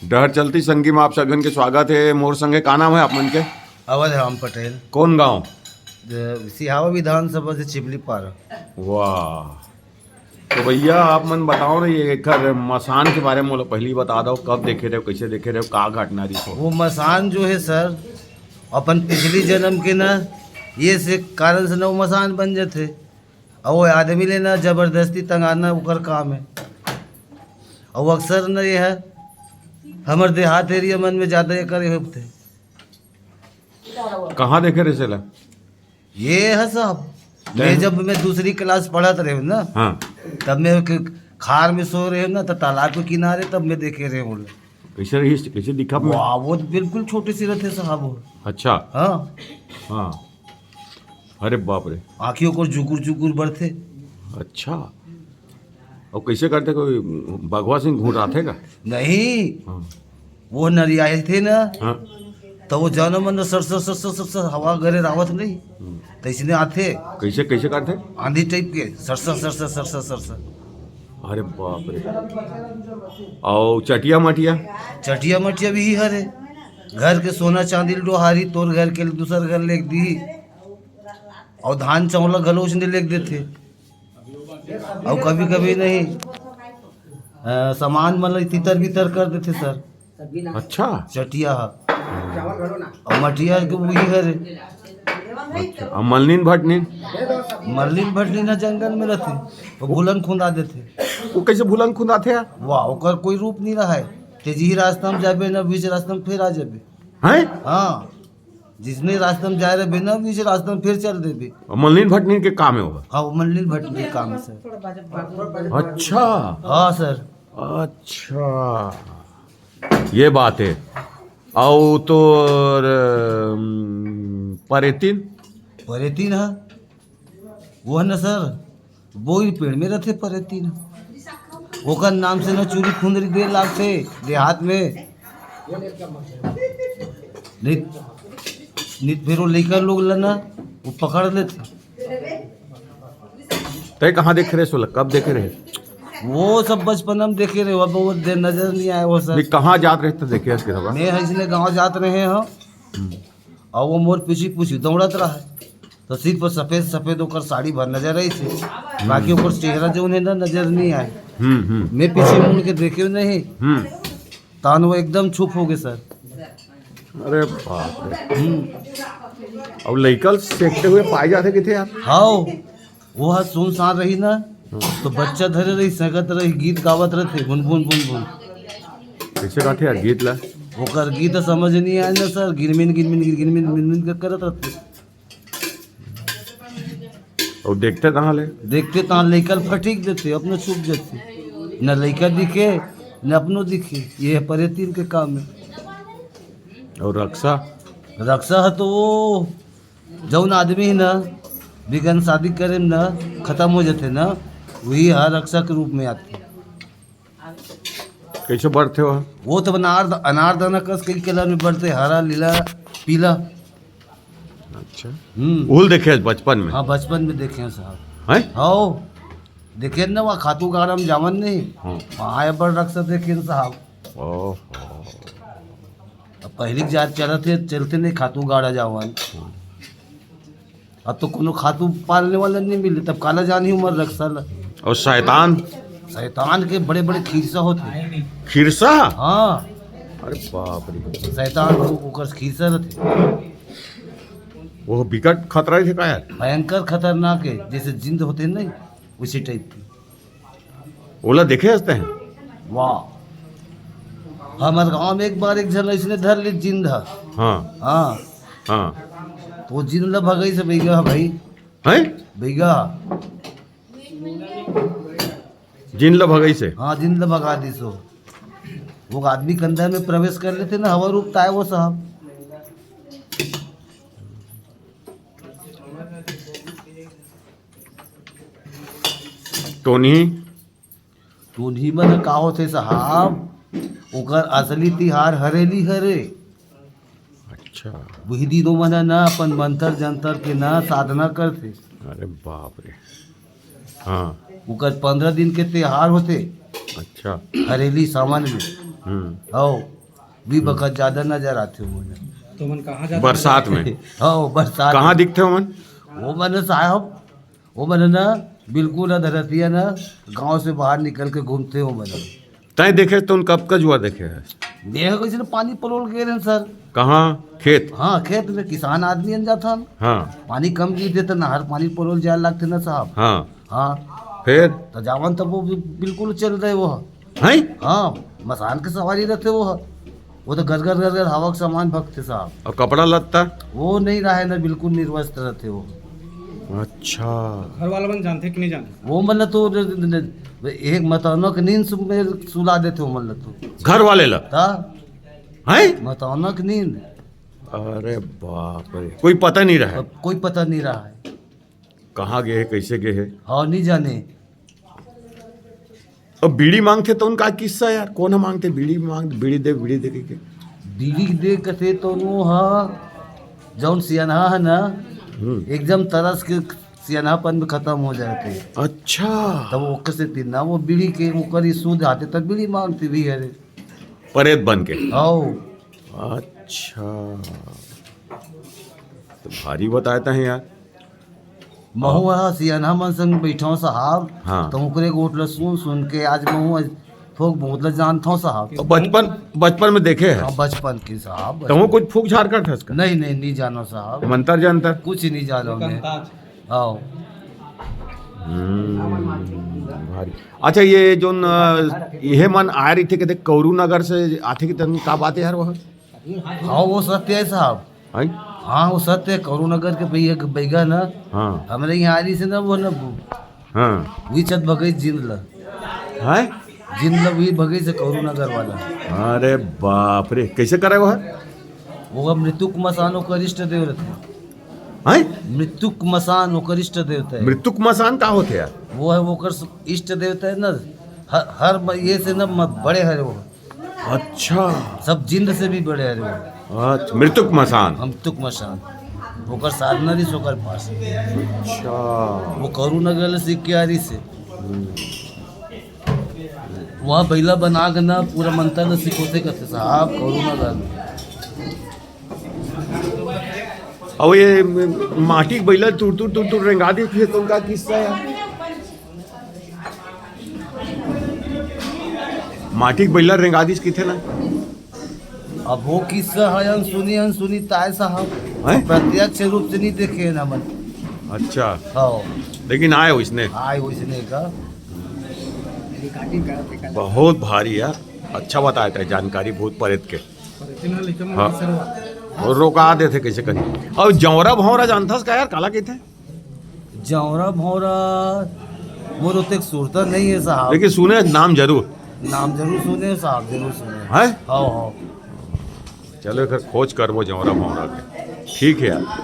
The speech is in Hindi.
डहर चलती संगी में आप सगन के स्वागत है। मोर संगे का नाम है आप मन के? अवध राम पटेल, कौन गांव? सिहावा विधानसभा से चिपली पार। वाह। तो भैया आप मन बताओ ना, ये एकर मसान के बारे में मोला पहली बता दो, कब देखे रहे हो, कैसे देखे रहे हो, का घटना रही हो? वो मसान जो है सर, अपन पिछली जन्म के ना ये से कारण से ना वो मसान बन जाते, और वो आदमी ले ना जबरदस्ती तंगाना उकर काम है। और वो अक्सर न ये है हमारे देहात एरिया मन में ज़्यादा ये करे होते। कहाँ देखे रहे सेला? ये है साहब, मैं जब मैं दूसरी क्लास पढ़त रहे हूँ ना, हाँ। तब मैं खार में सो रहे हूँ ना, तो तालाब के किनारे तब मैं देखे रहे हूँ। कैसे रही, कैसे दिखा? वाह, वो बिल्कुल छोटे से रहते साहब वो। अच्छा। हाँ हाँ। अरे बाप रे। आँखियों को जुकुर जुकुर बढ़ते। अच्छा। और कैसे करते, कोई भगवा सिंह घूट आते का? नहीं, हाँ। वो नरियाए थे ना, हाँ। तो वो जानो मन sir sir sir sir sir sir हवा गरे रावत नहीं, तो इसने आते कैसे कैसे करते? आंधी टाइप के sir sir sir sir sir sir sir sir. अरे बाप रे। और चटिया मटिया? चटिया मटिया भी हरे घर के सोना चांदी डोहारी तोर घर के दूसर घर लेक दी, और धान चावला गलोच ने लेक देते। और कभी कभी नहीं सामान मतलब तितर बितर कर देते सर। अच्छा। चटिया और मटिया के वही हरे। अच्छा। और मलनीन भटनीन? मरलिन भटली ना जंगल में रहते, वो बुलंद खुंदा देते। वो कैसे भूलन खुद आते हैं? वाह, ओकर कोई रूप नहीं रहा है। तेजी रास्ता में जाबे ना बीच रास्ता में फिर आ जाबे। हैं? हाँ, जिसने रास्ता में जा रहे ना बीच रास्ता में फिर चल देबे। और मलनीन भटनीन के काम है वो? हाँ, वो मरलिन भटली का काम है सर। अच्छा। हाँ सर। अच्छा, ये बात है। और तो परेतिन? परेतीन है वो है ना सर, वो ही पेड़ में रहते परेतीन। ओकर नाम से ना चूड़ी खुंदरी दे लाग थे देहात में। नित फिर वो लेकर लोग लना वो पकड़ लेते। तय कहाँ देख रहे सोलह, कब देखे रहे? वो सब बचपन में देखे रहे, अब वो नजर नहीं आया वो सर। नहीं, कहाँ जात रहे थे देखे इसके रवा? मैं इसने गांव जात रहे हैं, और वो मोर पीछे पीछे दौड़त रहा है, तो सिर पर सफेद सफेद होकर साड़ी भर नजर आई थी, बाकी ऊपर चेहरा जो उन्हें ना नजर नहीं आया। मैं पीछे मुड़ के देखे नहीं, तान वो एकदम चुप हो गए सर। अरे बाप रे। और लड़कल सेकते हुए पाए जाते कि थे यार? हाँ, वो हाथ सुनसान रही ना, तो बच्चा धरे रही संगत रही, गीत गावत रहते बुन बुन बुन बुन। कैसे गाते यार गीत ला? ओकर गीत समझ नहीं आया ना सर, गिरमिन गिरमिन गिरमिन गिरमिन कर करत रहते। और देखते कहाँ ले? देखते तो लइकल फटीक देते, अपने छुप जाते, न लइका दिखे न अपनो दिखे। ये है परेतीन के काम है। और रक्षा? रक्षा है तो वो जौन आदमी है ना बिगन शादी करे ना खत्म हो जाते ना, वही हर रक्षा के रूप में आते। कैसे बढ़ते हो? वो तो अनारदाना कस कई कलर में बढ़ते, हरा नीला पीला। अच्छा। हम्म। उल देखे बचपन में? हाँ, बचपन में देखे हैं साहब। हैं? हाँ, देखे ना वहाँ खातू गाड़ा में जावन नहीं, वहाँ बड़ रक्षा देखे न साहब। ओह। अब पहले जा चलते नहीं खातू गाड़ा जावन। अब तो कोनो खातू पालने वाला नहीं मिले, तब काला जानी उम्र रक्षा ला। और शैतान? शैतान के बड़े बड़े खीरसा होते। खीरसा? हाँ, अरे बाप रे। शैतान ओकर खीरसा रहते। वो विकट खतरा थे का यार? भयंकर खतरनाक है, जैसे जिंद होते हैं नहीं उसी टाइप की। ओला देखे हंसते हैं? वाह, हमारे गांव में एक बार एक जन इसने धर ली जिंद। हाँ। हाँ, हाँ। तो वो जिंद ला भगई से बैगा भाई। हैं? बैगा? जिन ला भगई से? हाँ, जिंद ला भगा दी सो। वो आदमी के अंदर में प्रवेश कर लेते ना, हवा रूपता है वो साहब। टोनी? तो उन्हीं में का होते साहब, ओकर असली तिहार हरेली हरे। अच्छा। वही दिनों मना ना अपन मंत्र जंतर के ना साधना करते। अरे बाप रे। हाँ। ओकर 15 दिन के त्योहार होते। अच्छा। हरेली सावन में हो भी बखत ज्यादा नजर आते हो मुझे। तो मन कहाँ जाता बरसात में हो बरसात कहाँ दिखते हो मन? वो मैंने साहब वो मैंने ना बिल्कुल अधरतिया ना गांव से बाहर निकल के घूमते हो मैंने तय देखे तो कब का जुआ देखे है? देख किसी ने पानी परोल गए सर। कहाँ? खेत? हाँ खेत में किसान आदमी अन जाता हम हाँ पानी कम की थे तो नहर पानी परोल जाए लगते ना साहब। हाँ हाँ फिर तो जावन तब वो बिल्कुल चल रहे वो हैं? हाँ मसान के सवारी रहते वो तो घर घर घर घर हवा के सामान भगते साहब। और कपड़ा लत्ता? वो नहीं रहा है ना बिल्कुल निर्वस्त्र रहते वो। अच्छा घर वाला मन जानते कि नहीं जानते? वो मतलब तो एक मतौनक नींद में सुला देते हो मतलब तो घर वाले लगता है? मतौनक नींद। अरे बाप रे, कोई पता नहीं रहा है अब कोई पता नहीं रहा है कहाँ गए है, कैसे गए है। हाँ नहीं जाने। अब बीड़ी मांगते तो उनका किस्सा यार, कौन मांगते बीड़ी बीड़ी दे के बीड़ी देख के थे तो वो हाँ जौन सियाना है ना एकदम तरस के सियानापन में खत्म हो जाते। अच्छा तब वो कैसे थी ना वो बीड़ी के ऊपर ही सूद आते तब बीड़ी मांगती भी है रे। परेत बन के? आओ अच्छा तो भारी बताता है यार। महू सियाना मन संग बैठो साहब। हाँ। तो ओकरे गोटल सुन के आज महू थोक बहुत जानता हूँ साहब। तो बचपन में देखे है? हाँ बचपन की साहब। तो वो कुछ फूक झाड़ कर था उसका? नहीं जानो साहब। मंतर जानता? कुछ नहीं जानो मैं। कंताज। आओ भारी। अच्छा ये जो यह मन आ रही थी कहते कौरू नगर से आते की तन का बात है यार वह? हाँ वो सत्य है साहब। हैं? हाँ वो सत्य है करुनगर के भैया बैगा ना हाँ हमारे यहाँ आ रही से ना वो ना हाँ वी चत भगई जिंदल है वी भगई से करुनगर वाला। अरे बाप रे, कैसे करे वह? वो मृत्युक मसान ओकर इष्ट देव रहते। हैं? मृत्युक मसान ओकर इष्ट देवता है। मृत्युक मसान का होते यार? वो है वो कर इष्ट देवता है ना हर ये से ना बड़े है वो। अच्छा सब जिंद से भी बड़े है वो। अच्छा मृत्युक मसान। हम तुक मसान ओकर साधना रही ओकर पास। अच्छा वो करुनगर सीख के आ रही से वहाँ बैला बना के ना पूरा मंत्र न सिखोते करते साहब करुनगर में। और ये माटी के बैला टूट रेंगा दी थी तो उनका किस्सा यार? माटी के बैला रेंगा दी की थे ना? अब वो किस्सा है अनसुनी ताय साहब हैं? प्रत्यक्ष रूप से नहीं देखे है ना मन। अच्छा हाँ लेकिन आए हो इसने? आए उसने का बहुत भारी यार, अच्छा बताया था जानकारी बहुत परेत के। हाँ और रोका देते कैसे करी। और जौरा भौरा जानता का यार काला कहते हैं? जौरा भौरा मोर उतने सुरता नहीं है साहब। लेकिन सुने नाम जरूर? नाम जरूर सुने साहब जरूर सुने। है हाँ हाँ चलो फिर खोज कर वो जौरा भौरा के। ठीक है यार।